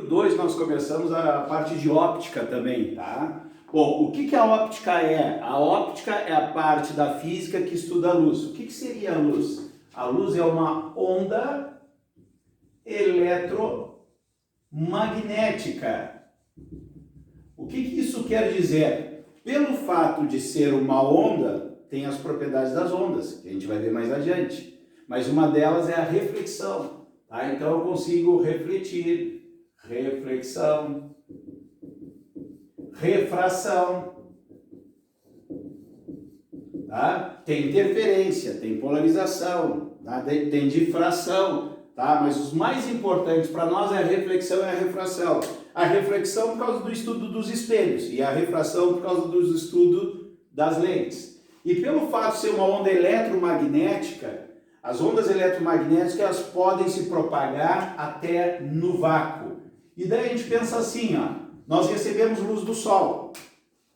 capítulo 2 nós começamos a parte de óptica também, tá? Bom, o que a óptica é? A óptica é a parte da física que estuda a luz. O que seria a luz? A luz é uma onda eletromagnética. O que isso quer dizer? Pelo fato de ser uma onda, tem as propriedades das ondas, que a gente vai ver mais adiante. Mas uma delas é a reflexão. Tá? Então eu consigo refletir, reflexão, refração. Tá? Tem interferência, tem polarização, tá? Tem difração. Tá? Mas os mais importantes para nós é a reflexão e a refração. A reflexão por causa do estudo dos espelhos e a refração por causa do estudo das lentes. E pelo fato de ser uma onda eletromagnética, as ondas eletromagnéticas elas podem se propagar até no vácuo. E daí a gente pensa assim, ó, nós recebemos luz do Sol.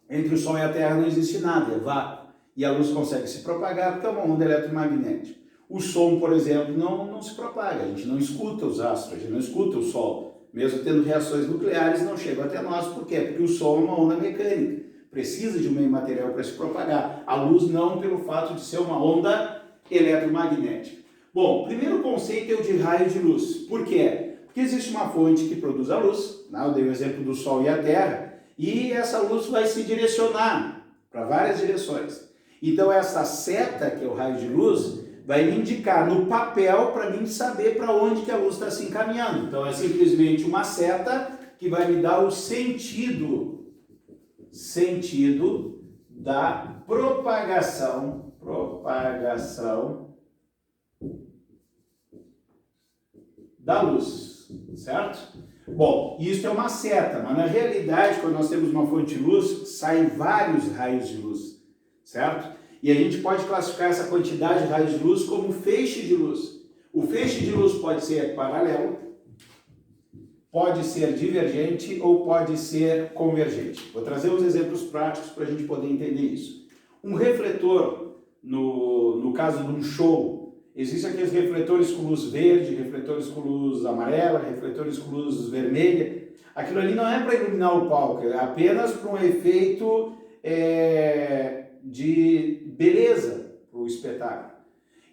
Entre o Sol e a Terra não existe nada, é vácuo. E a luz consegue se propagar porque é uma onda eletromagnética. O som, por exemplo, não se propaga, a gente não escuta os astros, a gente não escuta o Sol. Mesmo tendo reações nucleares, não chegam até nós. Por quê? Porque o Sol é uma onda mecânica. Precisa de um meio material para se propagar. A luz não, pelo fato de ser uma onda eletromagnética. Bom, o primeiro conceito é o de raio de luz. Por quê? Porque existe uma fonte que produz a luz, né? Eu dei o exemplo do Sol e a Terra, e essa luz vai se direcionar para várias direções. Então essa seta, que é o raio de luz, vai me indicar no papel para mim saber para onde que a luz está se encaminhando. Então é simplesmente uma seta que vai me dar o sentido da propagação da luz, certo? Bom, isso é uma seta, mas na realidade, quando nós temos uma fonte de luz, saem vários raios de luz, certo? E a gente pode classificar essa quantidade de raios de luz como feixe de luz. O feixe de luz pode ser paralelo, pode ser divergente ou pode ser convergente. Vou trazer uns exemplos práticos para a gente poder entender isso. Um refletor, no caso de um show, existem aqueles refletores com luz verde, refletores com luz amarela, refletores com luz vermelha. Aquilo ali não é para iluminar o palco, é apenas para um efeito de beleza para o espetáculo.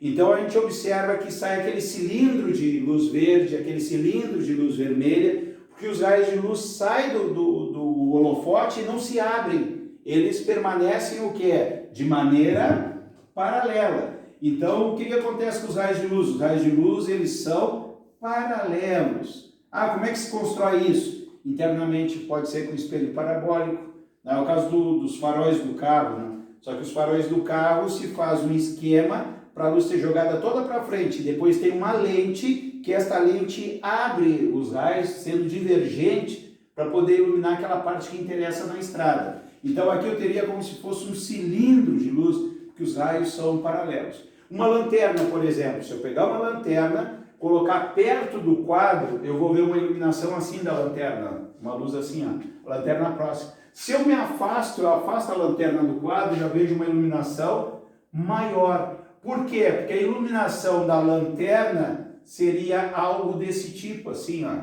Então a gente observa que sai aquele cilindro de luz verde, aquele cilindro de luz vermelha, porque os raios de luz saem do holofote e não se abrem. Eles permanecem o quê? De maneira paralela. Então o que acontece com os raios de luz? Os raios de luz eles são paralelos. Ah, como é que se constrói isso? Internamente pode ser com espelho parabólico. É o caso dos faróis do carro, né? Só que os faróis do carro se faz um esquema para a luz ser jogada toda para frente. Depois tem uma lente, que esta lente abre os raios, sendo divergente, para poder iluminar aquela parte que interessa na estrada. Então aqui eu teria como se fosse um cilindro de luz, que os raios são paralelos. Uma lanterna, por exemplo, se eu pegar uma lanterna, colocar perto do quadro, eu vou ver uma iluminação assim da lanterna, uma luz assim, ó, lanterna próxima. Se eu me afasto, eu afasto a lanterna do quadro, já vejo uma iluminação maior. Por quê? Porque a iluminação da lanterna seria algo desse tipo, assim, ó.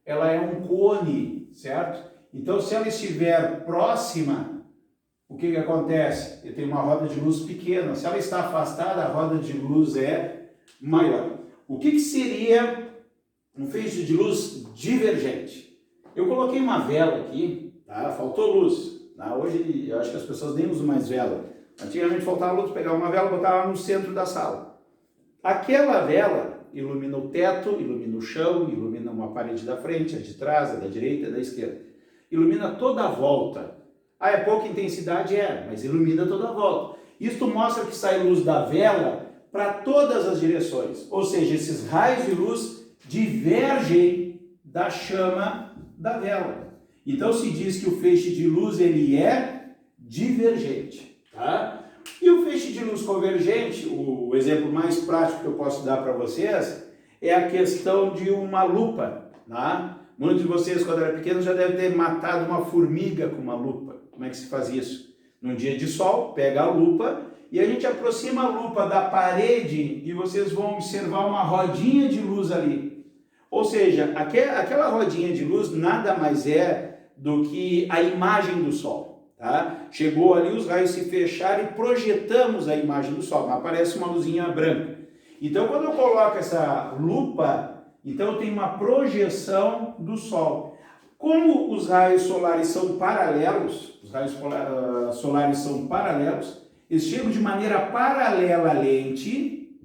Ela é um cone, certo? Então, se ela estiver próxima, o que acontece? Eu tenho uma roda de luz pequena. Se ela está afastada, a roda de luz é maior. O que seria um feixe de luz divergente? Eu coloquei uma vela aqui, tá? Faltou luz. Tá? Hoje, eu acho que as pessoas nem usam mais vela. Antigamente faltava luz, pegava uma vela e botava no centro da sala. Aquela vela ilumina o teto, ilumina o chão, ilumina uma parede da frente, a de trás, a da direita, a da esquerda. Ilumina toda a volta. Ah, é pouca intensidade? É, mas ilumina toda a volta. Isto mostra que sai luz da vela para todas as direções. Ou seja, esses raios de luz divergem da chama da vela. Então se diz que o feixe de luz ele é divergente. Tá? E o feixe de luz convergente, o exemplo mais prático que eu posso dar para vocês, é a questão de uma lupa. Tá? Muitos de vocês, quando eram pequenos, já devem ter matado uma formiga com uma lupa. Como é que se faz isso? Num dia de sol, pega a lupa e a gente aproxima a lupa da parede e vocês vão observar uma rodinha de luz ali. Ou seja, aquela rodinha de luz nada mais é do que a imagem do Sol. Tá? Chegou ali, os raios se fecharam e projetamos a imagem do Sol, mas aparece uma luzinha branca. Então, quando eu coloco essa lupa, então eu tenho uma projeção do Sol. Como os raios solares são paralelos, eles chegam de maneira paralela à lente,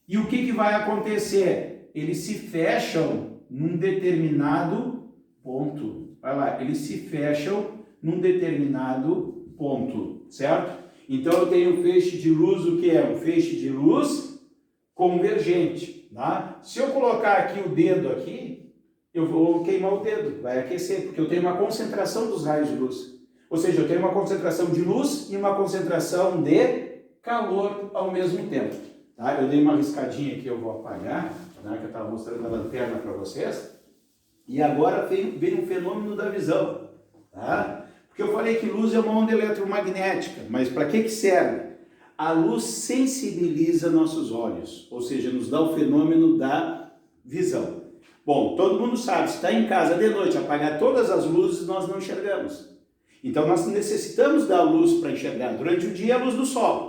e o que vai acontecer? Eles se fecham num determinado ponto. Vai lá, eles se fecham num determinado ponto, certo? Então eu tenho um feixe de luz, o que é? Um feixe de luz convergente, tá? Se eu colocar aqui o dedo aqui, eu vou queimar o dedo, vai aquecer, porque eu tenho uma concentração dos raios de luz. Ou seja, eu tenho uma concentração de luz e uma concentração de calor ao mesmo tempo. Tá? Eu dei uma riscadinha aqui, eu vou apagar, né, que eu estava mostrando a lanterna para vocês. E agora vem um fenômeno da visão. Tá? Porque eu falei que luz é uma onda eletromagnética, mas para que serve? A luz sensibiliza nossos olhos, ou seja, nos dá o fenômeno da visão. Bom, todo mundo sabe, se está em casa de noite, apagar todas as luzes, nós não enxergamos. Então nós necessitamos da luz para enxergar. Durante o dia, a luz do sol.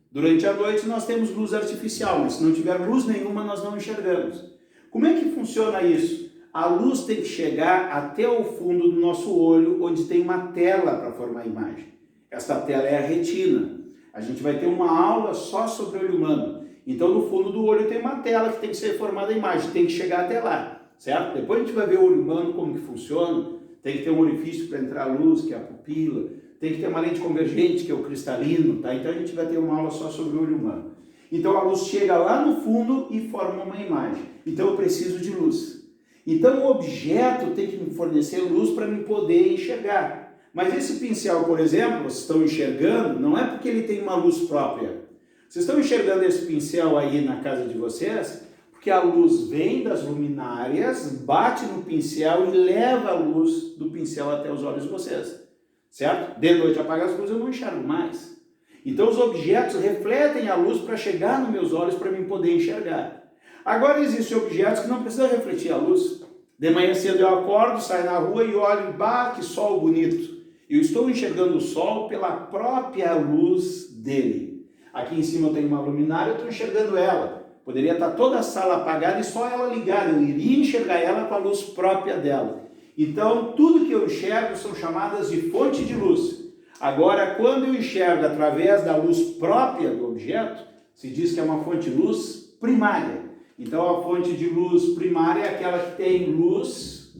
Durante a noite, nós temos luz artificial, mas se não tiver luz nenhuma, nós não enxergamos. Como é que funciona isso? A luz tem que chegar até o fundo do nosso olho, onde tem uma tela para formar a imagem. Esta tela é a retina. A gente vai ter uma aula só sobre o olho humano. Então, no fundo do olho tem uma tela que tem que ser formada a imagem, tem que chegar até lá, certo? Depois a gente vai ver o olho humano, como que funciona. Tem que ter um orifício para entrar a luz, que é a pupila. Tem que ter uma lente convergente, que é o cristalino, tá? Então a gente vai ter uma aula só sobre o olho humano. Então a luz chega lá no fundo e forma uma imagem. Então eu preciso de luz. Então o objeto tem que me fornecer luz para me poder enxergar. Mas esse pincel, por exemplo, vocês estão enxergando, não é porque ele tem uma luz própria. Vocês estão enxergando esse pincel aí na casa de vocês, porque a luz vem das luminárias, bate no pincel e leva a luz do pincel até os olhos de vocês. Certo? De noite apaga as luzes, eu não enxergo mais. Então os objetos refletem a luz para chegar nos meus olhos para mim poder enxergar. Agora existem objetos que não precisam refletir a luz. De manhã cedo eu acordo, saio na rua e olho, bah, que sol bonito. Eu estou enxergando o sol pela própria luz dele. Aqui em cima eu tenho uma luminária, eu estou enxergando ela. Poderia estar toda a sala apagada e só ela ligada. Eu iria enxergar ela com a luz própria dela. Então, tudo que eu enxergo são chamadas de fonte de luz. Agora, quando eu enxergo através da luz própria do objeto, se diz que é uma fonte de luz primária. Então, a fonte de luz primária é aquela que tem luz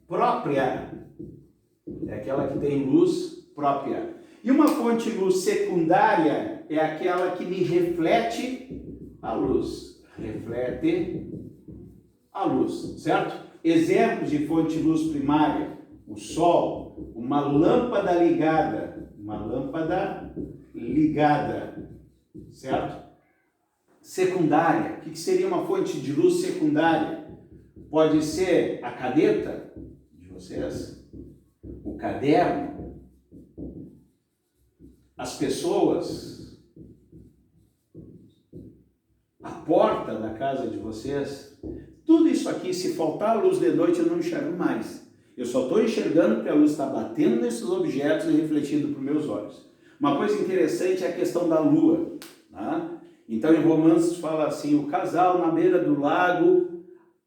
própria. É aquela que tem luz própria. E uma fonte de luz secundária é aquela que me reflete a luz. Reflete a luz, certo? Exemplos de fonte de luz primária: o sol, uma lâmpada ligada, certo? Secundária, o que seria uma fonte de luz secundária? Pode ser a caneta de vocês, o caderno, as pessoas, a porta da casa de vocês. Tudo isso aqui, se faltar a luz de noite, eu não enxergo mais. Eu só estou enxergando porque a luz está batendo nesses objetos e refletindo para os meus olhos. Uma coisa interessante é a questão da lua. Tá? Então, em Romanos fala assim, o casal na beira do lago,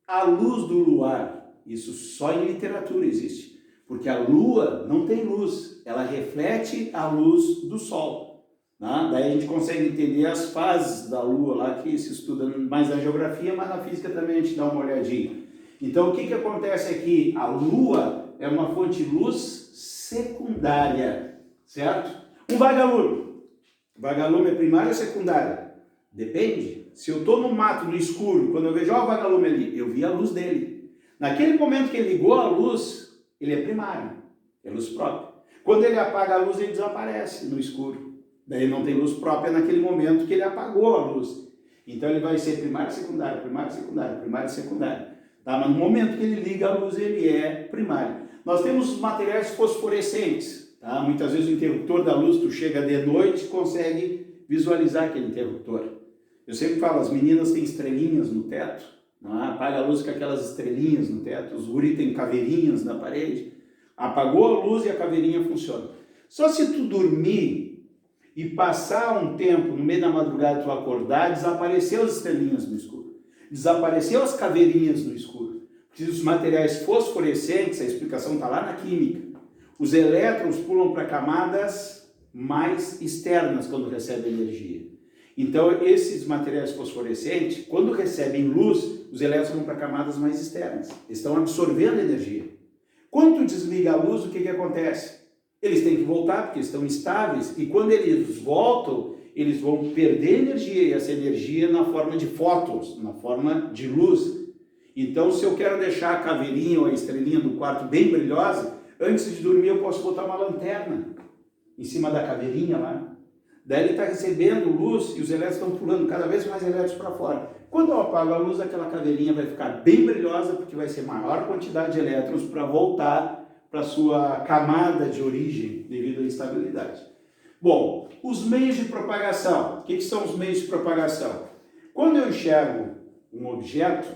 à luz do luar. Isso só em literatura existe. Porque a lua não tem luz, ela reflete a luz do sol. Tá? Daí a gente consegue entender as fases da lua lá, que se estuda mais na geografia, mas na física também a gente dá uma olhadinha. Então o que acontece aqui? A lua é uma fonte de luz secundária, certo? Um vagalume. Vagalume é primário ou secundário? Depende. Se eu estou no mato, no escuro, quando eu vejo o vagalume ali, eu vi a luz dele. Naquele momento que ele ligou a luz, ele é primário, é luz própria. Quando ele apaga a luz, ele desaparece no escuro. Daí não tem luz própria naquele momento que ele apagou a luz. Então ele vai ser primário, secundário, primário, secundário, primário, secundário. Tá? Mas no momento que ele liga a luz, ele é primário. Nós temos os materiais fosforescentes. Tá? Muitas vezes o interruptor da luz, tu chega de noite e consegue visualizar aquele interruptor. Eu sempre falo, as meninas têm estrelinhas no teto, não é? Apaga a luz com aquelas estrelinhas no teto, os guri tem caveirinhas na parede. Apagou a luz e a caveirinha funciona. Só se tu dormir e passar um tempo, no meio da madrugada tu acordar, desapareceu as estrelinhas no escuro. Desapareceu as caveirinhas no escuro. Porque os materiais fosforescentes, a explicação está lá na química, os elétrons pulam para camadas mais externas quando recebem energia. Então, esses materiais fosforescentes, quando recebem luz, os elétrons vão para camadas mais externas. Eles estão absorvendo energia. Quando tu desliga a luz, o que acontece? Eles têm que voltar, porque estão instáveis, e quando eles voltam, eles vão perder energia, e essa energia na forma de fótons, na forma de luz. Então, se eu quero deixar a caveirinha ou a estrelinha do quarto bem brilhosa, antes de dormir eu posso botar uma lanterna em cima da caveirinha lá. Daí ele está recebendo luz e os elétrons estão pulando cada vez mais elétrons para fora. Quando eu apago a luz, aquela caveirinha vai ficar bem brilhosa, porque vai ser maior quantidade de elétrons para voltar para a sua camada de origem, devido à instabilidade. Bom, os meios de propagação. O que são os meios de propagação? Quando eu enxergo um objeto,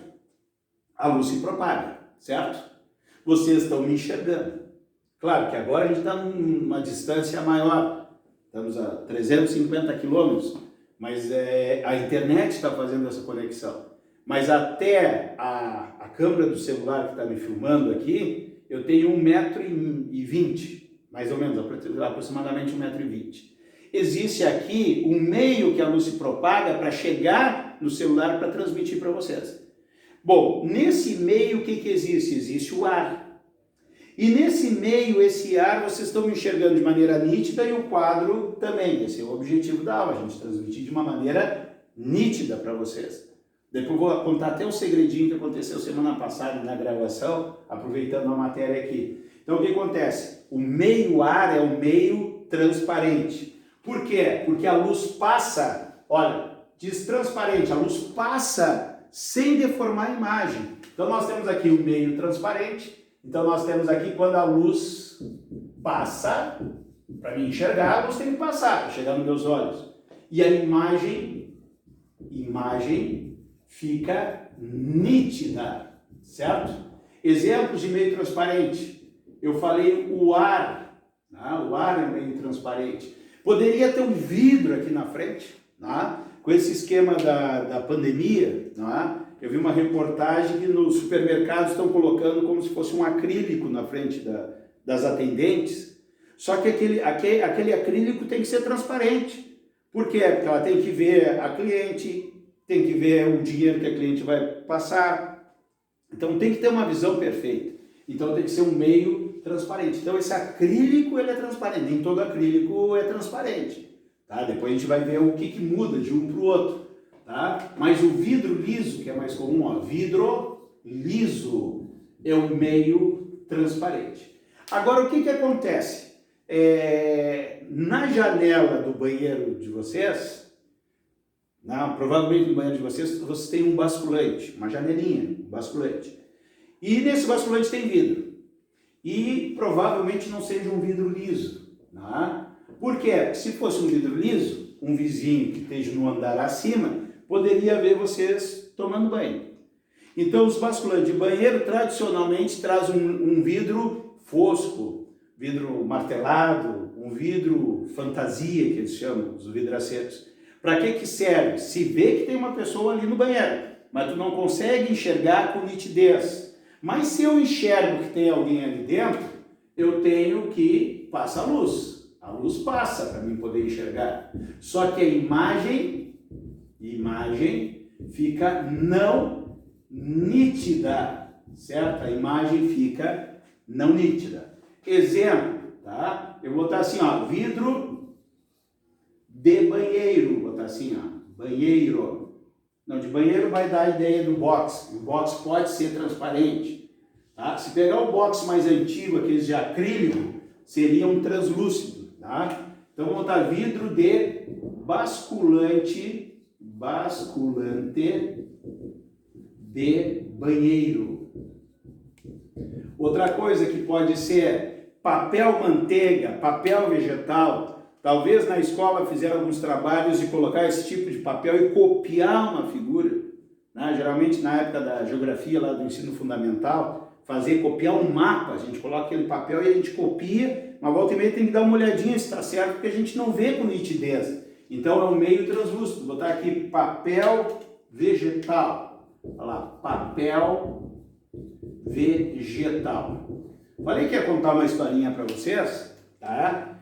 a luz se propaga, certo? Vocês estão me enxergando. Claro que agora a gente está numa distância maior, estamos a 350 quilômetros, mas a internet está fazendo essa conexão. Mas até a câmera do celular que está me filmando aqui, eu tenho 1,20 m, mais ou menos, aproximadamente 1,20 m. Existe aqui um meio que a luz se propaga para chegar no celular para transmitir para vocês. Bom, nesse meio o que existe? Existe o ar. E nesse meio, esse ar, vocês estão me enxergando de maneira nítida e o quadro também. Esse é o objetivo da aula, a gente transmitir de uma maneira nítida para vocês. Depois vou contar até um segredinho que aconteceu semana passada na gravação, aproveitando a matéria aqui. Então o que acontece? O meio ar é um meio transparente. Por quê? Porque a luz passa, olha, diz transparente, a luz passa sem deformar a imagem. Então nós temos aqui o meio transparente. Então nós temos aqui quando a luz passa, para me enxergar, a luz tem que passar para chegar nos meus olhos. E a imagem fica nítida, certo? Exemplos de meio transparente. Eu falei o ar, o ar é um meio transparente. Poderia ter um vidro aqui na frente, com esse esquema da pandemia, eu vi uma reportagem que nos supermercados estão colocando como se fosse um acrílico na frente das atendentes, só que aquele acrílico tem que ser transparente. Por quê? Porque ela tem que ver a cliente, tem que ver o dinheiro que a cliente vai passar, então tem que ter uma visão perfeita. Então tem que ser um meio transparente. Então esse acrílico ele é transparente, nem todo acrílico é transparente. Tá? Depois a gente vai ver o que muda de um para o outro. Tá? Mas o vidro liso, que é mais comum, vidro liso é um meio transparente. Agora, o que acontece? Na janela do banheiro de vocês, provavelmente no banheiro de vocês têm um basculante, uma janelinha, um basculante. E nesse basculante tem vidro. E provavelmente não seja um vidro liso. Por quê? Se fosse um vidro liso, um vizinho que esteja no andar acima, poderia ver vocês tomando banho. Então, os basculantes de banheiro tradicionalmente trazem um vidro fosco, vidro martelado, um vidro fantasia, que eles chamam, os vidraceiros. Para que serve? Se vê que tem uma pessoa ali no banheiro, mas tu não consegue enxergar com nitidez. Mas se eu enxergo que tem alguém ali dentro, eu tenho que passar a luz. A luz passa para mim poder enxergar. Só que a imagem fica não nítida, certo? A imagem fica não nítida. Exemplo, tá? Eu vou botar assim, vidro de banheiro, vou botar assim, banheiro. Não, de banheiro vai dar a ideia do box. O box pode ser transparente, tá? Se pegar o box mais antigo, aqueles de acrílico, seria um translúcido, tá? Então vou botar vidro de basculante de banheiro. Outra coisa que pode ser papel manteiga, papel vegetal. Talvez na escola fizeram alguns trabalhos de colocar esse tipo de papel e copiar uma figura. né? Geralmente na época da geografia lá do ensino fundamental, copiar um mapa, a gente coloca aquele papel e a gente copia, mas volta e meia tem que dar uma olhadinha se está certo, porque a gente não vê com nitidez. Então é um meio translúcido. Vou botar aqui papel vegetal. Olha lá, papel vegetal. Falei que ia contar uma historinha para vocês, tá?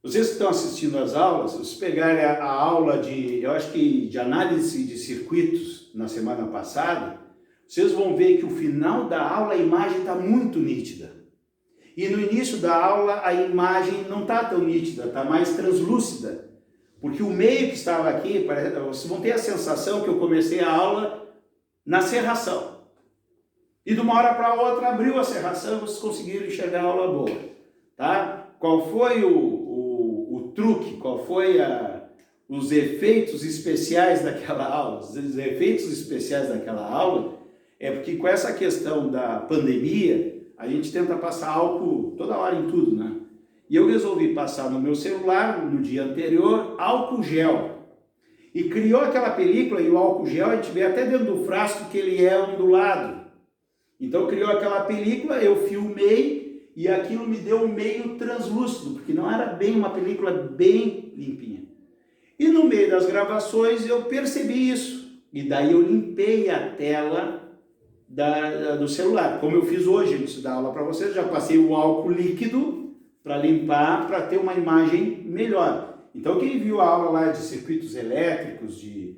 Vocês que estão assistindo às aulas, se vocês pegarem a aula eu acho que de análise de circuitos na semana passada, vocês vão ver que o final da aula a imagem está muito nítida. E no início da aula a imagem não está tão nítida, está mais translúcida. Porque o meio que estava aqui, vocês vão ter a sensação que eu comecei a aula na serração. E de uma hora para outra abriu a serração e vocês conseguiram enxergar a aula boa. Tá? Qual foi o truque? Qual foi os efeitos especiais daquela aula? Os efeitos especiais daquela aula é porque com essa questão da pandemia, a gente tenta passar álcool toda hora em tudo, né? E eu resolvi passar no meu celular, no dia anterior, álcool gel. E criou aquela película, e o álcool gel a gente vê até dentro do frasco que ele é ondulado. Então criou aquela película, eu filmei e aquilo me deu um meio translúcido, porque não era bem uma película bem limpinha. E no meio das gravações eu percebi isso. E daí eu limpei a tela do celular. Como eu fiz hoje, antes da aula para vocês, já passei o álcool líquido para limpar, para ter uma imagem melhor. Então quem viu a aula lá de circuitos elétricos, de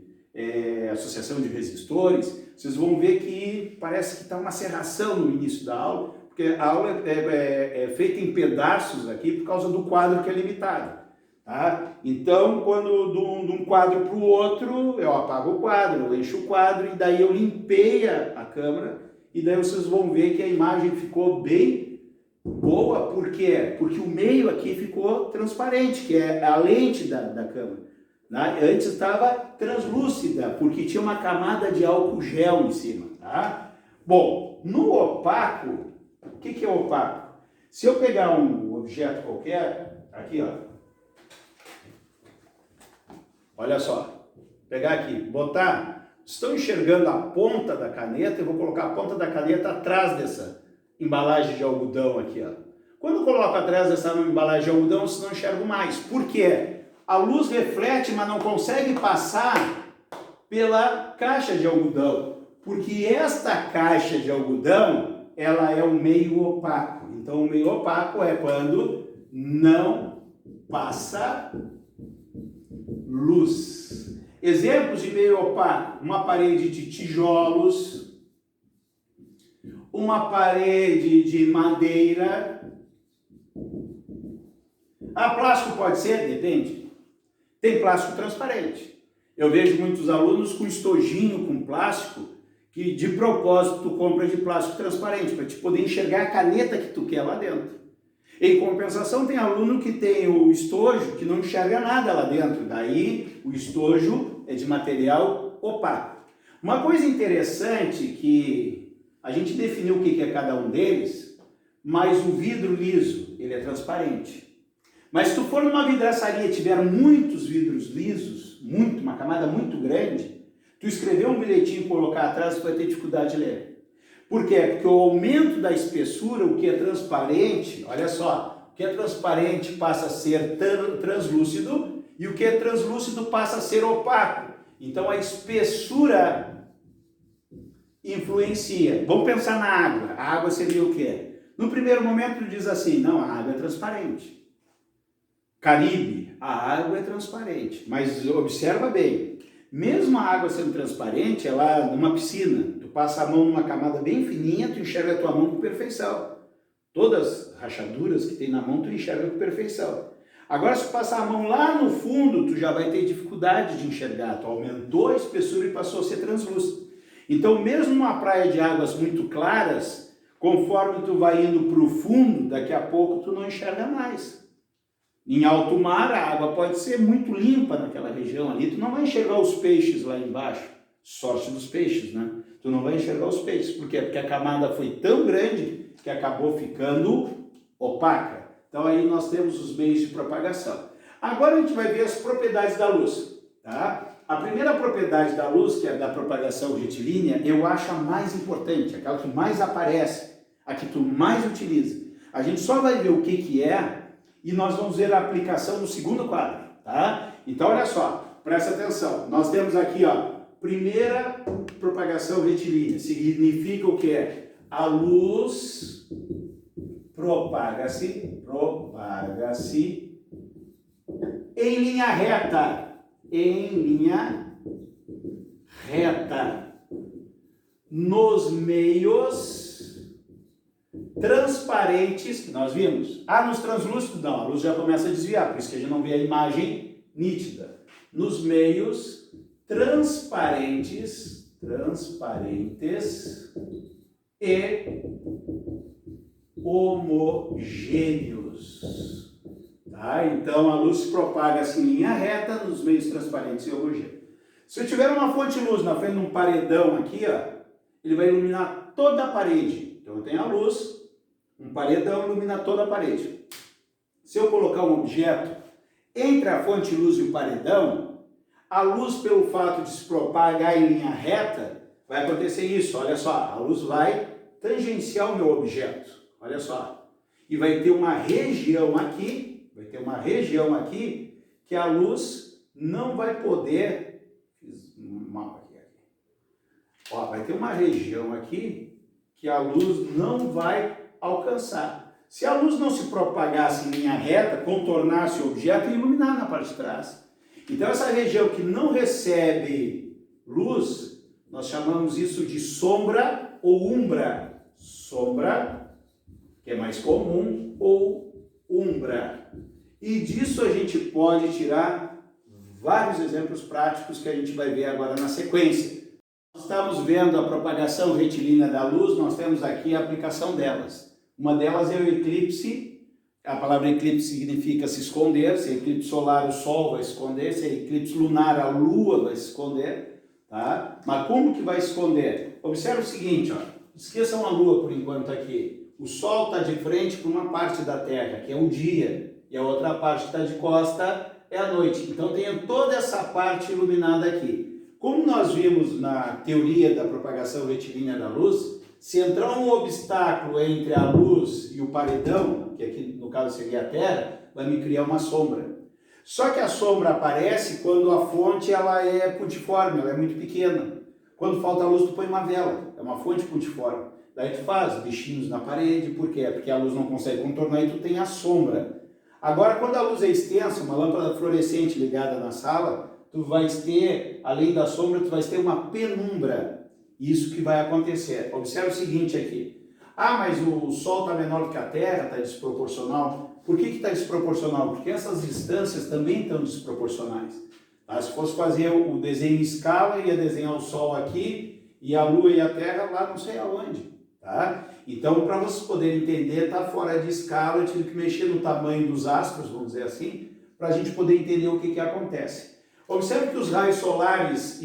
associação de resistores, vocês vão ver que parece que está uma serração no início da aula, porque a aula é feita em pedaços aqui por causa do quadro que é limitado. Tá? Então, quando de um quadro para o outro, eu apago o quadro, eu encho o quadro, e daí eu limpei a câmera, e daí vocês vão ver que a imagem ficou bem boa. Por quê? Porque o meio aqui ficou transparente, que é a lente da câmera. Né? Antes estava translúcida, porque tinha uma camada de álcool gel em cima. Tá? Bom, no opaco, o que é opaco? Se eu pegar um objeto qualquer, aqui ó, olha só, pegar aqui, botar, estão enxergando a ponta da caneta, eu vou colocar a ponta da caneta atrás dessa embalagem de algodão aqui, ó. Quando eu coloco atrás dessa embalagem de algodão, vocês não enxergam mais. Por quê? A luz reflete, mas não consegue passar pela caixa de algodão, porque esta caixa de algodão, ela é um meio opaco. Então, o meio opaco é quando não passa luz. Exemplos de meio opaco: uma parede de tijolos, uma parede de madeira. Plástico pode ser? Depende. Tem plástico transparente. Eu vejo muitos alunos com estojinho com plástico, que de propósito tu compra de plástico transparente, para te poder enxergar a caneta que tu quer lá dentro. Em compensação, tem aluno que tem o estojo que não enxerga nada lá dentro, daí o estojo é de material opaco. Uma coisa interessante que a gente definiu o que é cada um deles, mas o vidro liso, ele é transparente. Mas se tu for numa vidraçaria e tiver muitos vidros lisos, uma camada muito grande, tu escrever um bilhetinho e colocar atrás, tu vai ter dificuldade de ler. Por quê? Porque o aumento da espessura, o que é transparente, olha só, o que é transparente passa a ser translúcido e o que é translúcido passa a ser opaco. Então a espessura influencia. Vamos pensar na água. A água seria o quê? No primeiro momento tu diz assim, não, a água é transparente. Caribe, a água é transparente, mas observa bem, mesmo a água sendo transparente, ela numa piscina, tu passa a mão numa camada bem fininha, tu enxerga a tua mão com perfeição. Todas as rachaduras que tem na mão, tu enxerga com perfeição. Agora, se tu passar a mão lá no fundo, tu já vai ter dificuldade de enxergar, tu aumentou a espessura e passou a ser translúcido. Então, mesmo numa praia de águas muito claras, conforme tu vai indo para o fundo, daqui a pouco tu não enxerga mais. Em alto mar, a água pode ser muito limpa naquela região ali, tu não vai enxergar os peixes lá embaixo. Sorte dos peixes, né? Tu não vai enxergar os peixes. Por quê? Porque a camada foi tão grande que acabou ficando opaca. Então aí nós temos os meios de propagação. Agora a gente vai ver as propriedades da luz, tá? A primeira propriedade da luz, que é da propagação retilínea, eu acho a mais importante, aquela que mais aparece, a que tu mais utiliza. A gente só vai ver o que é e nós vamos ver a aplicação no segundo quadro, tá? Então, olha só, presta atenção. Nós temos aqui, ó, primeira propagação retilínea. Significa o que é? A luz propaga-se em linha reta. Em linha reta. Nos meios transparentes que nós vimos. Nos translúcidos não, a luz já começa a desviar, por isso que a gente não vê a imagem nítida. Nos meios transparentes e homogêneos. Tá? Então a luz se propaga assim, em linha reta nos meios transparentes e homogêneos. Se eu tiver uma fonte de luz na frente de um paredão aqui, ó, ele vai iluminar toda a parede. Então eu tenho a luz, um paredão ilumina toda a parede. Se eu colocar um objeto entre a fonte de luz e o paredão, a luz, pelo fato de se propagar em linha reta, vai acontecer isso. Olha só, a luz vai tangenciar o meu objeto. Olha só. E vai ter uma região aqui, que a luz não vai poder... Fiz um mapa aqui. Ó, vai ter uma região aqui que a luz não vai alcançar. Se a luz não se propagasse em linha reta, contornasse o objeto e iluminar na parte de trás. Então essa região que não recebe luz, nós chamamos isso de sombra ou umbra. Sombra, que é mais comum, ou umbra. E disso a gente pode tirar vários exemplos práticos que a gente vai ver agora na sequência. Estamos vendo a propagação retilínea da luz, nós temos aqui a aplicação delas. Uma delas é o eclipse. A palavra eclipse significa se esconder. Se é eclipse solar, o sol vai se esconder. Se é eclipse lunar, a lua vai se esconder. Tá? Mas como que vai se esconder? Observe o seguinte, ó. Esqueçam a lua por enquanto aqui. O sol está de frente para uma parte da Terra, que é o dia, e a outra parte que está de costa é a noite. Então tem toda essa parte iluminada aqui. Como nós vimos na teoria da propagação retilínea da luz, se entrar um obstáculo entre a luz e o paredão, que aqui no caso seria a Terra, vai me criar uma sombra. Só que a sombra aparece quando a fonte ela é pontiforme, ela é muito pequena. Quando falta luz, tu põe uma vela, é uma fonte pontiforme. Daí tu faz bichinhos na parede, por quê? Porque a luz não consegue contornar e tu tem a sombra. Agora, quando a luz é extensa, uma lâmpada fluorescente ligada na sala, tu vais ter, além da sombra, tu vais ter uma penumbra. Isso que vai acontecer. Observe o seguinte aqui. Mas o Sol está menor do que a Terra, está desproporcional. Por que está desproporcional? Porque essas distâncias também estão desproporcionais. Tá? Se fosse fazer o desenho em escala, ia desenhar o Sol aqui e a Lua e a Terra lá não sei aonde. Tá? Então, para vocês poderem entender, está fora de escala, eu tive que mexer no tamanho dos astros, vamos dizer assim, para a gente poder entender o que acontece. Observe que os raios solares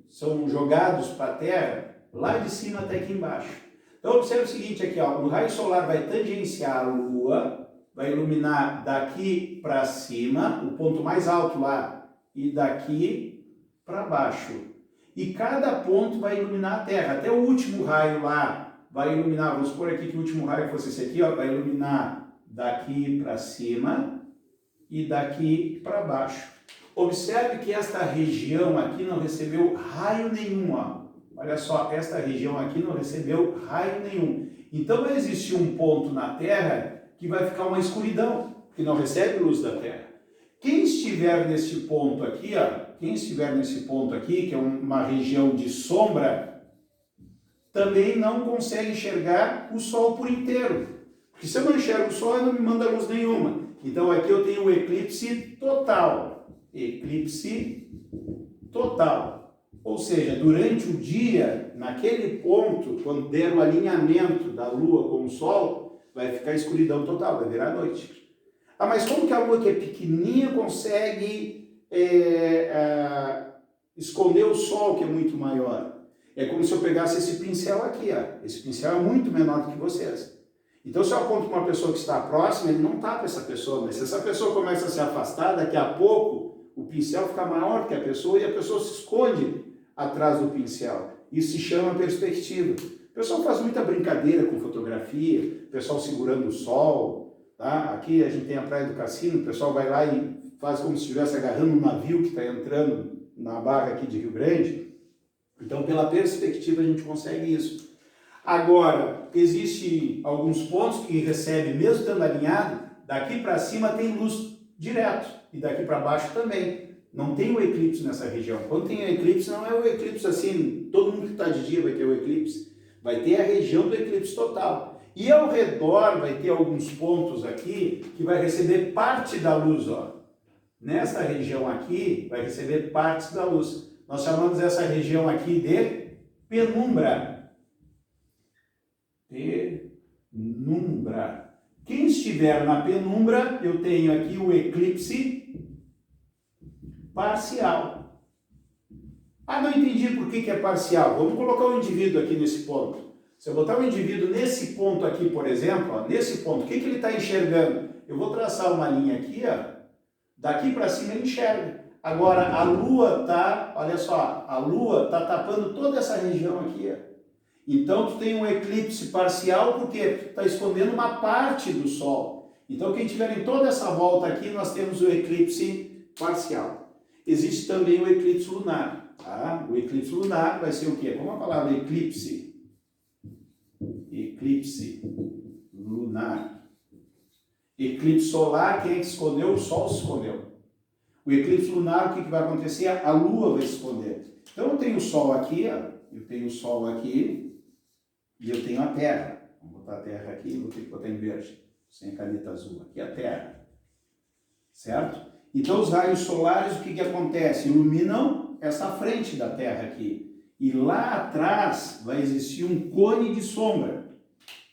são jogados para a Terra, lá de cima até aqui embaixo. Então, observe o seguinte aqui, ó, o raio solar vai tangenciar a Lua, vai iluminar daqui para cima, o ponto mais alto lá, e daqui para baixo. E cada ponto vai iluminar a Terra, até o último raio lá vai iluminar, vamos supor aqui que o último raio fosse esse aqui, ó, vai iluminar daqui para cima e daqui para baixo. Observe que esta região aqui não recebeu raio nenhum, ó. Olha só, esta região aqui não recebeu raio nenhum. Então vai existir um ponto na Terra que vai ficar uma escuridão, que não recebe luz da Terra. Quem estiver nesse ponto aqui, ó, que é uma região de sombra, também não consegue enxergar o Sol por inteiro. Porque se eu não enxergo o Sol, ele não me manda luz nenhuma. Então aqui eu tenho o eclipse total. Eclipse total. Ou seja, durante o dia, naquele ponto, quando der o alinhamento da Lua com o Sol, vai ficar escuridão total, vai virar noite. Mas como que a Lua, que é pequenininha, consegue esconder o Sol, que é muito maior? É como se eu pegasse esse pincel aqui, ó. Esse pincel é muito menor do que vocês. Então, se eu aponto para uma pessoa que está próxima, ele não tapa essa pessoa, mas se essa pessoa começa a se afastar, daqui a pouco o pincel fica maior que a pessoa e a pessoa se esconde atrás do pincel. Isso se chama perspectiva. O pessoal faz muita brincadeira com fotografia, o pessoal segurando o sol, tá? Aqui a gente tem a Praia do Cassino, o pessoal vai lá e faz como se estivesse agarrando um navio que está entrando na barra aqui de Rio Grande. Então, pela perspectiva, a gente consegue isso. Agora, existem alguns pontos que recebe, mesmo estando alinhado, daqui para cima tem luz direto, e daqui para baixo também. Não tem o eclipse nessa região. Quando tem o eclipse, não é o eclipse assim, todo mundo que está de dia vai ter o eclipse. Vai ter a região do eclipse total. E ao redor vai ter alguns pontos aqui que vai receber parte da luz, ó. Nessa região aqui, vai receber partes da luz. Nós chamamos essa região aqui de penumbra. Penumbra. Quem estiver na penumbra, eu tenho aqui o eclipse parcial. Ah, não entendi por que é parcial. Vamos colocar o indivíduo aqui nesse ponto. Se eu botar o indivíduo nesse ponto aqui, por exemplo, ó, nesse ponto, o que ele está enxergando? Eu vou traçar uma linha aqui, ó. Daqui para cima ele enxerga. Agora, a Lua está, olha só, a Lua está tapando toda essa região aqui, ó. Então, tu tem um eclipse parcial porque tu está escondendo uma parte do Sol. Então, quem tiver em toda essa volta aqui, nós temos o eclipse parcial. Existe também o eclipse lunar. Tá? O eclipse lunar vai ser o quê? Como a palavra eclipse? Eclipse lunar. Eclipse solar, quem é que escondeu? O Sol se escondeu. O eclipse lunar, o que vai acontecer? A Lua vai se esconder. Então, eu tenho o Sol aqui, ó. Eu tenho o Sol aqui e eu tenho a Terra. Vamos botar a Terra aqui, vou ter que botar em verde, sem a caneta azul. Aqui é a Terra. Certo? Então, os raios solares, o que acontece? Iluminam essa frente da Terra aqui. E lá atrás vai existir um cone de sombra.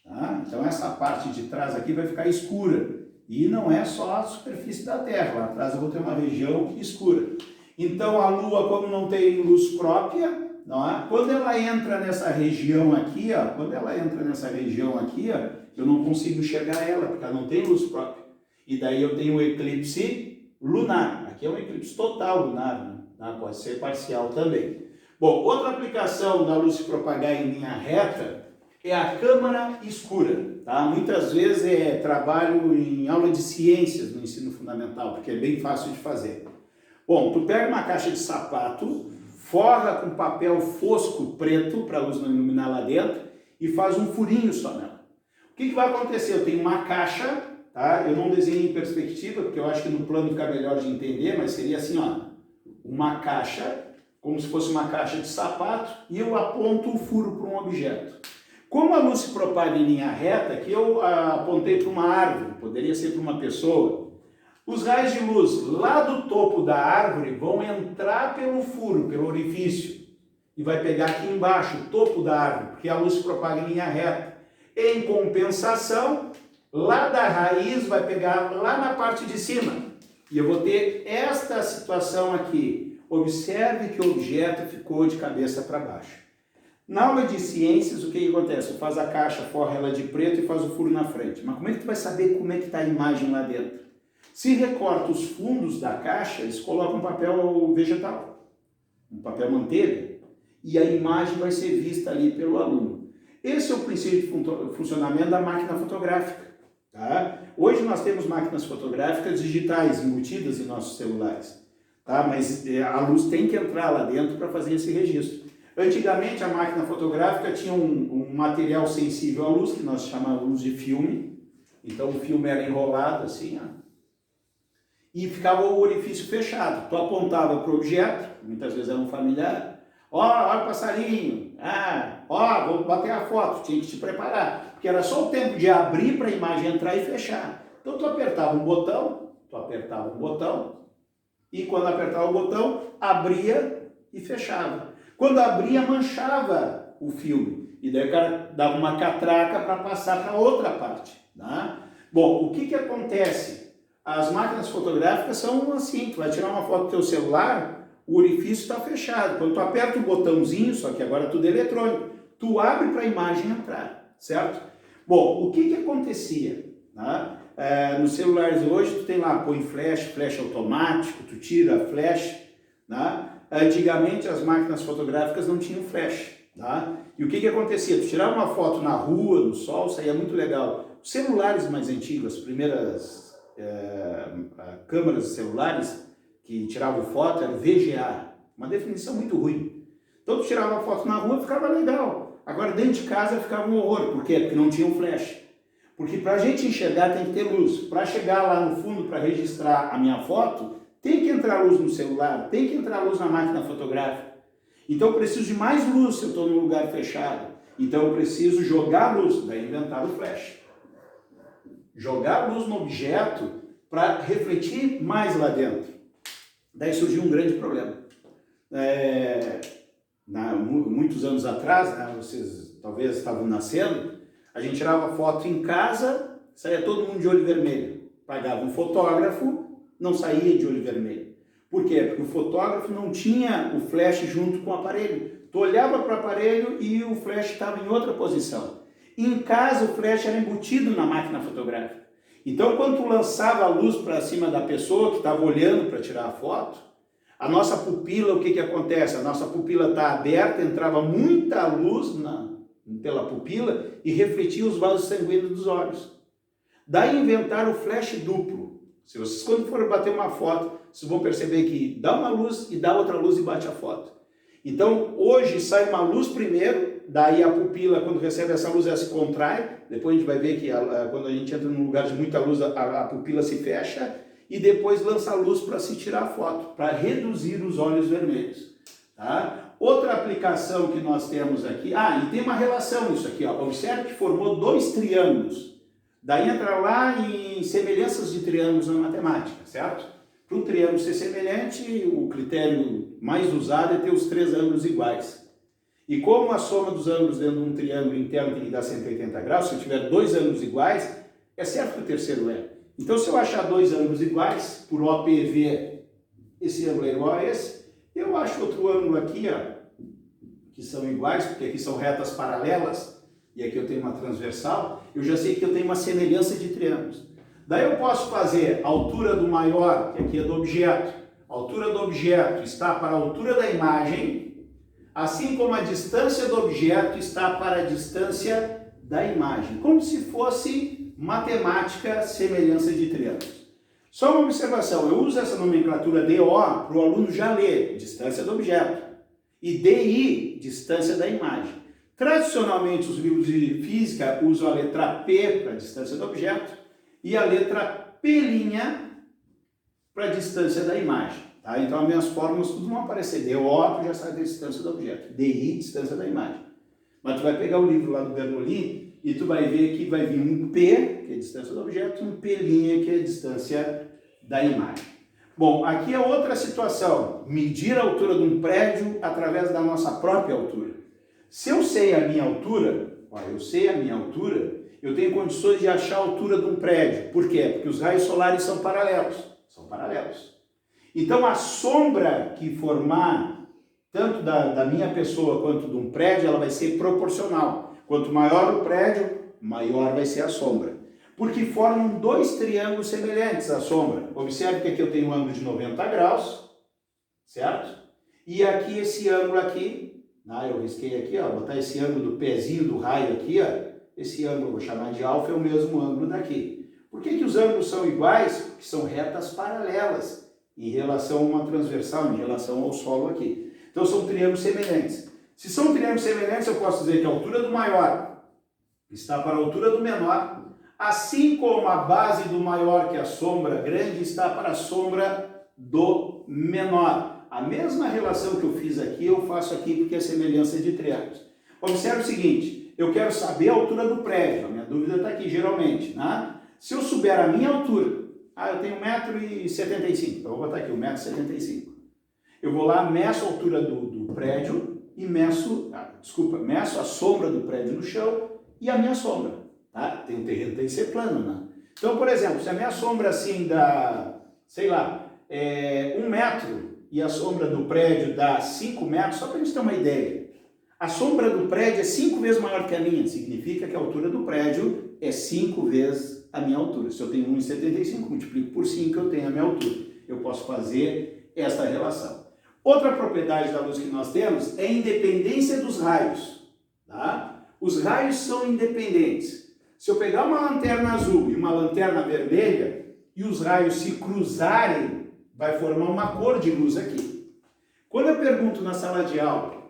Tá? Então, essa parte de trás aqui vai ficar escura. E não é só a superfície da Terra. Lá atrás eu vou ter uma região escura. Então, a Lua, como não tem luz própria, não é? Quando ela entra nessa região aqui, ó, eu não consigo enxergar ela, porque ela não tem luz própria. E daí eu tenho o eclipse lunar. Aqui é um eclipse total lunar, né? Pode ser parcial também. Bom, outra aplicação da luz se propagar em linha reta é a câmara escura. Tá? Muitas vezes trabalho em aula de ciências no ensino fundamental, porque é bem fácil de fazer. Bom, tu pega uma caixa de sapato, forra com papel fosco preto, para a luz não iluminar lá dentro, e faz um furinho só nela. O que vai acontecer? Eu tenho uma caixa, tá? Eu não desenhei em perspectiva, porque eu acho que no plano fica melhor de entender, mas seria assim, ó, uma caixa, como se fosse uma caixa de sapato, e eu aponto o furo para um objeto. Como a luz se propaga em linha reta, que eu apontei para uma árvore, poderia ser para uma pessoa, os raios de luz lá do topo da árvore vão entrar pelo furo, pelo orifício, e vai pegar aqui embaixo, o topo da árvore, porque a luz se propaga em linha reta. Em compensação, lá da raiz vai pegar lá na parte de cima. E eu vou ter esta situação aqui. Observe que o objeto ficou de cabeça para baixo. Na aula de ciências, o que acontece? Faz a caixa, forra ela de preto e faz o furo na frente. Mas como é que tu vai saber como é que está a imagem lá dentro? Se recorta os fundos da caixa, eles colocam um papel vegetal, um papel manteiga, e a imagem vai ser vista ali pelo aluno. Esse é o princípio de funcionamento da máquina fotográfica. Tá? Hoje nós temos máquinas fotográficas digitais embutidas em nossos celulares, tá? Mas a luz tem que entrar lá dentro para fazer esse registro. Antigamente a máquina fotográfica tinha um material sensível à luz, que nós chamávamos de filme. Então o filme era enrolado assim, ó, e ficava o orifício fechado. Tu apontava para o objeto, muitas vezes era um familiar, olha o passarinho, vou bater a foto, tinha que te preparar, porque era só o tempo de abrir para a imagem entrar e fechar. Então tu apertava um botão, e quando apertava o botão, abria e fechava. Quando abria, manchava o filme, e daí o cara dava uma catraca para passar para outra parte. Tá? Bom, o que acontece? As máquinas fotográficas são assim, tu vai tirar uma foto do teu celular, o orifício está fechado. Quando tu aperta o botãozinho, só que agora tudo é eletrônico, tu abre para a imagem entrar, certo? Bom, o que acontecia? Tá? nos celulares hoje tu tem lá, põe flash automático, tu tira flash, né? Antigamente as máquinas fotográficas não tinham flash, tá? E o que acontecia? Tu tirava uma foto na rua, no sol, saía muito legal. Os celulares mais antigos, as primeiras câmeras celulares que tiravam foto era VGA, uma definição muito ruim. Então tu tirava uma foto na rua, ficava legal. Agora dentro de casa ficava um horror. Por quê? Porque não tinha um flash. Porque para a gente enxergar tem que ter luz. Para chegar lá no fundo para registrar a minha foto, tem que entrar luz no celular, tem que entrar luz na máquina fotográfica. Então eu preciso de mais luz se eu estou num lugar fechado. Então eu preciso jogar luz, daí inventar o flash. Jogar luz no objeto para refletir mais lá dentro. Daí surgiu um grande problema. Muitos anos atrás, né, vocês talvez estavam nascendo, a gente tirava foto em casa, saía todo mundo de olho vermelho. Pagava um fotógrafo, não saía de olho vermelho. Por quê? Porque o fotógrafo não tinha o flash junto com o aparelho. Tu olhava para o aparelho e o flash estava em outra posição. Em casa o flash era embutido na máquina fotográfica. Então quando tu lançava a luz para cima da pessoa que estava olhando para tirar a foto, a nossa pupila, o que acontece? A nossa pupila está aberta, entrava muita luz pela pupila e refletia os vasos sanguíneos dos olhos. Daí inventaram o flash duplo. Se vocês quando forem bater uma foto, vocês vão perceber que dá uma luz e dá outra luz e bate a foto. Então hoje sai uma luz primeiro, daí a pupila quando recebe essa luz ela se contrai, depois a gente vai ver que quando a gente entra num lugar de muita luz a pupila se fecha e depois lança a luz para se tirar a foto, para reduzir os olhos vermelhos. Tá? Outra aplicação que nós temos aqui, e tem uma relação isso aqui, ó. Observe que formou dois triângulos. Daí entra lá em semelhanças de triângulos na matemática, certo? Para um triângulo ser semelhante, o critério mais usado é ter os três ângulos iguais. E como a soma dos ângulos dentro de um triângulo interno tem que dar 180 graus, se eu tiver dois ângulos iguais, é certo que o terceiro é. Então se eu achar dois ângulos iguais, por OPV, esse ângulo é igual a esse, eu acho outro ângulo aqui, que são iguais, porque aqui são retas paralelas, e aqui eu tenho uma transversal, eu já sei que eu tenho uma semelhança de triângulos. Daí eu posso fazer a altura do maior, que aqui é do objeto. A altura do objeto está para a altura da imagem, assim como a distância do objeto está para a distância da imagem. Como se fosse matemática semelhança de triângulos. Só uma observação, eu uso essa nomenclatura DO para o aluno já ler, distância do objeto, e DI, distância da imagem. Tradicionalmente, os livros de física usam a letra P para a distância do objeto e a letra P' para a distância da imagem. Tá? Então, as minhas fórmulas tudo vão aparecer. DO, tu já sabe da distância do objeto. DI, distância da imagem. Mas tu vai pegar o livro lá do Bernoulli e tu vai ver que vai vir um P, que é a distância do objeto, e um P', que é a distância da imagem. Bom, aqui é outra situação. Medir a altura de um prédio através da nossa própria altura. Se eu sei a minha altura, eu tenho condições de achar a altura de um prédio. Por quê? Porque os raios solares são paralelos. Então a sombra que formar, tanto da minha pessoa quanto de um prédio, ela vai ser proporcional. Quanto maior o prédio, maior vai ser a sombra. Porque formam dois triângulos semelhantes à sombra. Observe que aqui eu tenho um ângulo de 90 graus, certo? E aqui esse ângulo aqui, eu risquei aqui, vou botar esse ângulo do pezinho do raio aqui, esse ângulo eu vou chamar de alfa, é o mesmo ângulo daqui. Por que os ângulos são iguais? Porque são retas paralelas em relação a uma transversal, em relação ao solo aqui. Então são triângulos semelhantes. Se são triângulos semelhantes, eu posso dizer que a altura do maior está para a altura do menor, assim como a base do maior, que é a sombra grande, está para a sombra do menor. A mesma relação que eu fiz aqui, eu faço aqui porque é semelhança de triângulos. Observe o seguinte, eu quero saber a altura do prédio, a minha dúvida está aqui geralmente, né? Se eu souber a minha altura, eu tenho 1,75 m, então eu vou botar aqui 1,75 m. Eu vou lá, meço a altura do prédio e meço a sombra do prédio no chão e a minha sombra. Tá? O terreno tem que ser plano, né? Então, por exemplo, se a minha sombra assim dá, sei lá, 1 metro e a sombra do prédio dá 5 metros, só para a gente ter uma ideia. A sombra do prédio é 5 vezes maior que a minha, significa que a altura do prédio é 5 vezes a minha altura. Se eu tenho 1,75, multiplico por 5, eu tenho a minha altura. Eu posso fazer esta relação. Outra propriedade da luz que nós temos é a independência dos raios. Tá? Os raios são independentes. Se eu pegar uma lanterna azul e uma lanterna vermelha e os raios se cruzarem, vai formar uma cor de luz aqui. Quando eu pergunto na sala de aula,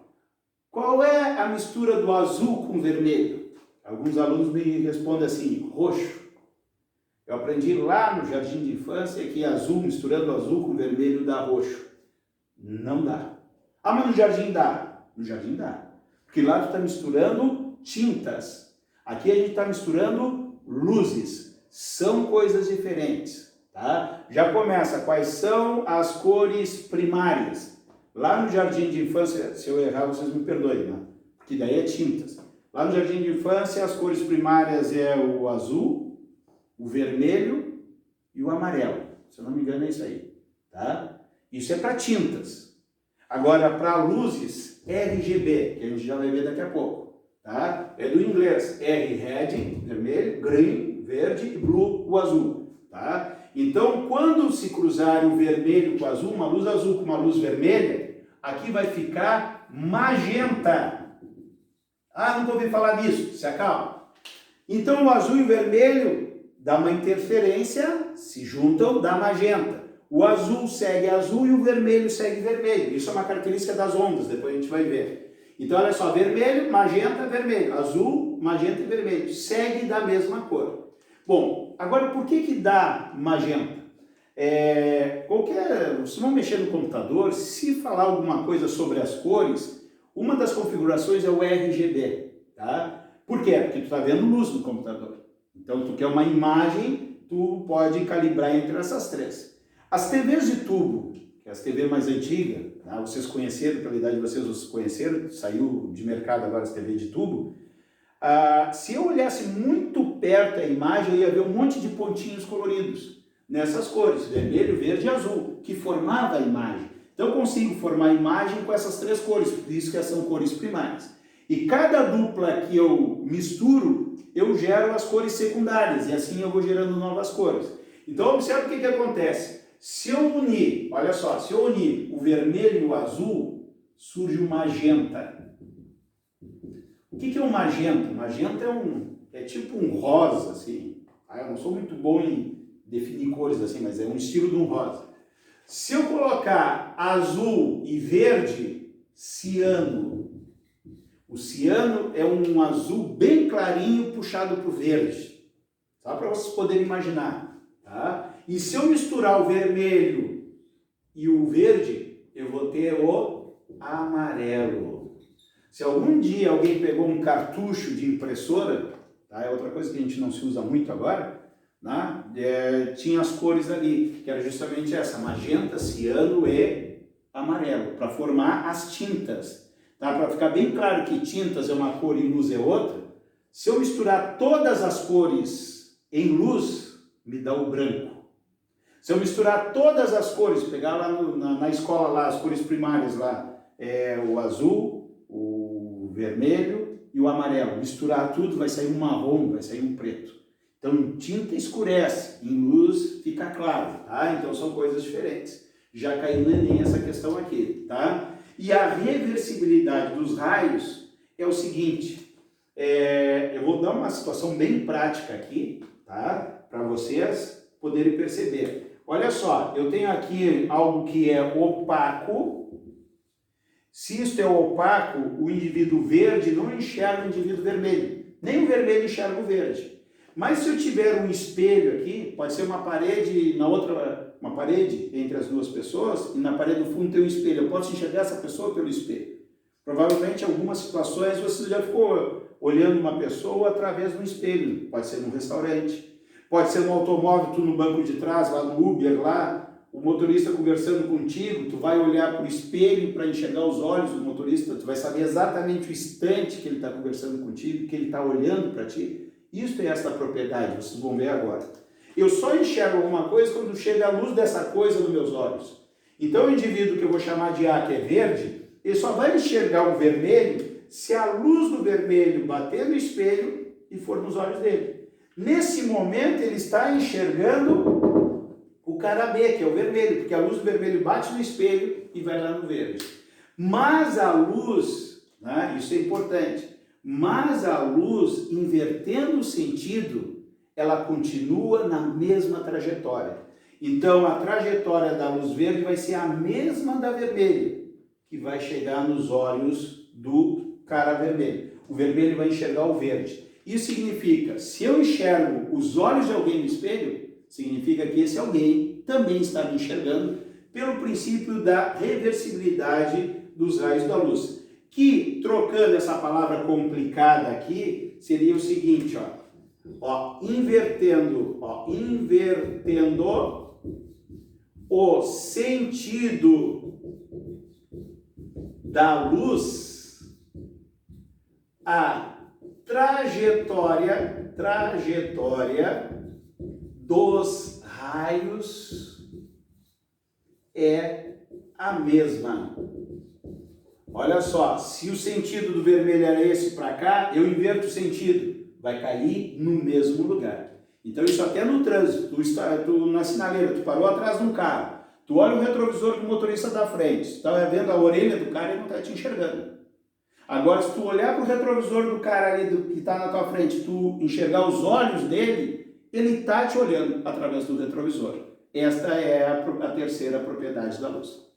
qual é a mistura do azul com vermelho? Alguns alunos me respondem assim, roxo. Eu aprendi lá no jardim de infância que azul, misturando azul com vermelho, dá roxo. Não dá. Ah, mas no jardim dá. No jardim dá. Porque lá tu está misturando tintas. Aqui a gente está misturando luzes. São coisas diferentes. Tá? Já começa. Quais são as cores primárias? Lá no jardim de infância, se eu errar, vocês me perdoem, né? Porque daí é tintas. Lá no jardim de infância, as cores primárias é o azul, o vermelho e o amarelo. Se eu não me engano, é isso aí. Tá? Isso é para tintas. Agora, para luzes, RGB, que a gente já vai ver daqui a pouco. Tá? É do inglês. R, red, vermelho, green, verde e blue, o azul. Tá? Então, quando se cruzar o vermelho com o azul, uma luz azul com uma luz vermelha, aqui vai ficar magenta. Ah, nunca ouvi falar disso. Se acalma. Então, o azul e o vermelho dá uma interferência, se juntam, dá magenta. O azul segue azul e o vermelho segue vermelho. Isso é uma característica das ondas, depois a gente vai ver. Então, olha só, vermelho, magenta, vermelho. Azul, magenta e vermelho. Segue da mesma cor. Bom, agora por que dá magenta? Se não mexer no computador, se falar alguma coisa sobre as cores, uma das configurações é o RGB. Tá? Por quê? Porque tu está vendo luz no computador. Então, tu quer uma imagem, tu pode calibrar entre essas três. As TVs de tubo, que é as TV mais antigas, tá? Vocês conheceram, pela idade de vocês, conheceram, saiu de mercado agora as TV de tubo. Se eu olhasse muito perto a imagem, eu ia ver um monte de pontinhos coloridos nessas cores, vermelho, verde e azul, que formava a imagem. Então eu consigo formar a imagem com essas três cores, por isso que são cores primárias. E cada dupla que eu misturo, eu gero as cores secundárias, e assim eu vou gerando novas cores. Então observe o que acontece. Se eu unir, olha só, se eu unir o vermelho e o azul, surge o magenta. O que é um magenta? O magenta é tipo um rosa, assim. Eu não sou muito bom em definir cores assim, mas é um estilo de um rosa. Se eu colocar azul e verde, ciano. O ciano é um azul bem clarinho puxado para o verde. Só para vocês poderem imaginar. Tá? E se eu misturar o vermelho e o verde, eu vou ter o amarelo. Se algum dia alguém pegou um cartucho de impressora, tá? É outra coisa que a gente não se usa muito agora, né? Tinha as cores ali, que era justamente essa, magenta, ciano e amarelo, para formar as tintas. Tá? Para ficar bem claro que tintas é uma cor e luz é outra, se eu misturar todas as cores em luz, me dá o branco. Se eu misturar todas as cores, pegar lá na escola lá, as cores primárias lá, o azul, o vermelho e o amarelo, misturar tudo, vai sair um marrom, vai sair um preto. Então, tinta escurece, em luz fica claro, tá? Então, são coisas diferentes. Já caiu no Enem essa questão aqui, tá? E a reversibilidade dos raios é o seguinte, eu vou dar uma situação bem prática aqui, tá? Para vocês poderem perceber. Olha só, eu tenho aqui algo que é opaco. Se isto é opaco, o indivíduo verde não enxerga o indivíduo vermelho. Nem o vermelho enxerga o verde. Mas se eu tiver um espelho aqui, pode ser uma parede, uma parede entre as duas pessoas, e na parede do fundo tem um espelho. Eu posso enxergar essa pessoa pelo espelho. Provavelmente, em algumas situações, você já ficou olhando uma pessoa através de um espelho. Pode ser num restaurante. Pode ser no automóvel, tu no banco de trás, lá no Uber, lá, o motorista conversando contigo, tu vai olhar para o espelho para enxergar os olhos do motorista, tu vai saber exatamente o instante que ele está conversando contigo, que ele está olhando para ti. Isso é essa propriedade, vocês vão ver agora. Eu só enxergo alguma coisa quando chega a luz dessa coisa nos meus olhos. Então o indivíduo que eu vou chamar de A, que é verde, ele só vai enxergar o vermelho se a luz do vermelho bater no espelho e for nos olhos dele. Nesse momento ele está enxergando o cara B, que é o vermelho, porque a luz do vermelho bate no espelho e vai lá no verde. Mas a luz, né, isso é importante, mas a luz, invertendo o sentido, ela continua na mesma trajetória. Então a trajetória da luz verde vai ser a mesma da vermelha, que vai chegar nos olhos do cara vermelho. O vermelho vai enxergar o verde. Isso significa, se eu enxergo os olhos de alguém no espelho, significa que esse alguém também está me enxergando pelo princípio da reversibilidade dos raios da luz. Que, trocando essa palavra complicada aqui, seria o seguinte, invertendo o sentido da luz, a trajetória dos raios é a mesma. Olha só, se o sentido do vermelho era esse para cá, eu inverto o sentido, vai cair no mesmo lugar. Então isso até no trânsito, tu na sinaleira, tu parou atrás de um carro, tu olha o retrovisor do motorista da frente, tu está vendo a orelha do cara e não está te enxergando. Agora, se tu olhar para o retrovisor do cara ali que está na tua frente, tu enxergar os olhos dele, ele está te olhando através do retrovisor. Esta é a terceira propriedade da luz.